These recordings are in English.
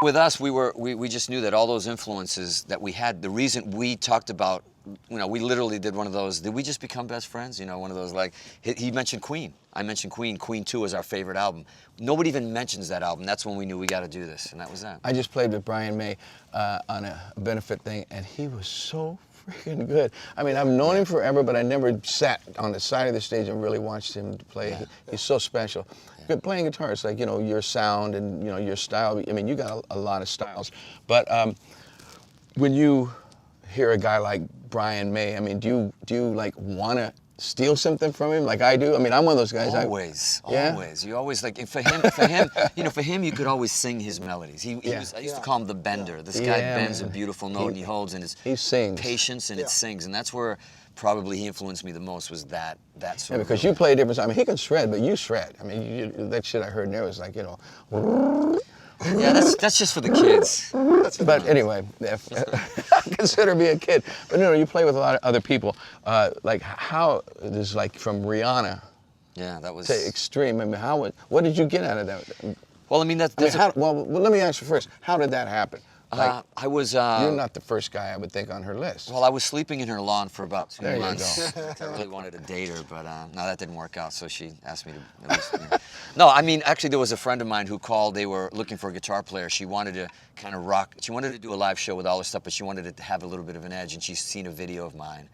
With us, we just knew that all those influences that we had, the reason we talked about, we literally did one of those, did we just become best friends? One of those, like, he mentioned Queen. I mentioned Queen. Queen 2 is our favorite album. Nobody even mentions that album. That's when we knew we got to do this, and that was that. I just played with Brian May on a benefit thing, and he was so freaking good. I mean, I've known him forever, but I never sat on the side of the stage and really watched him play. Yeah. He's so special. Yeah. Playing guitar, it's like, your sound and, your style. I mean, you got a lot of styles. But when you hear a guy like Brian May, I mean, do you like want to steal something from him like I do? I mean, I'm one of those guys. Always. You always, like, for him, you could always sing his melodies. I used to call him the bender. This guy bends a beautiful note and he holds, and he sings. Patience and it sings, and that's where probably he influenced me the most, was that sort of. Because you play different. I mean, he can shred, but you shred. I mean, that shit I heard in there was like, Yeah, that's just for the kids. But anyway, I consider me a kid. But you play with a lot of other people. Like how this, like from Rihanna. Yeah, that was to Extreme. I mean, what did you get out of that? Well, I mean, well, let me ask you first. How did that happen? Like, I was. You're not the first guy I would think on her list. Well, I was sleeping in her lawn for about 2 months. There you go. I really wanted to date her, but no, that didn't work out. So she asked me to at least. No, I mean, actually, there was a friend of mine who called. They were looking for a guitar player. She wanted to kind of rock. She wanted to do a live show with all her stuff, but she wanted it to have a little bit of an edge. And she's seen a video of mine,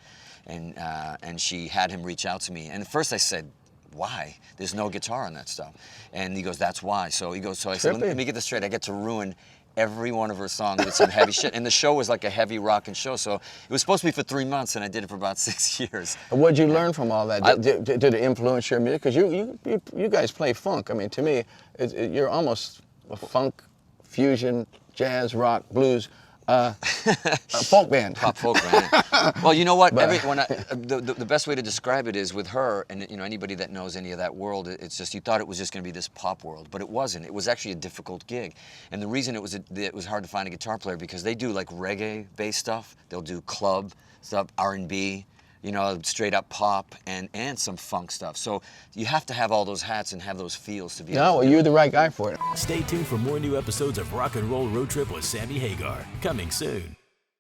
and she had him reach out to me. And at first, I said, why? There's no guitar on that stuff. And he goes, that's why. So he goes, so I said, let me get this straight. I get to ruin every one of her songs with some heavy shit. And the show was like a heavy rockin' show. So it was supposed to be for 3 months, and I did it for about 6 years. What'd you learn from all that? Did it influence your music? Because you guys play funk. I mean, to me, you're almost a funk, fusion, jazz, rock, blues, folk band. Pop folk band. Well, you know what? The best way to describe it is with her, and anybody that knows any of that world, it's just you thought it was just going to be this pop world, but it wasn't. It was actually a difficult gig, and the reason it was hard to find a guitar player because they do like reggae-based stuff. They'll do club stuff, R&B. Straight up pop and some funk stuff. So you have to have all those hats and have those feels to be able to. No, well, you're the right guy for it. Stay tuned for more new episodes of Rock and Roll Road Trip with Sammy Hagar, coming soon.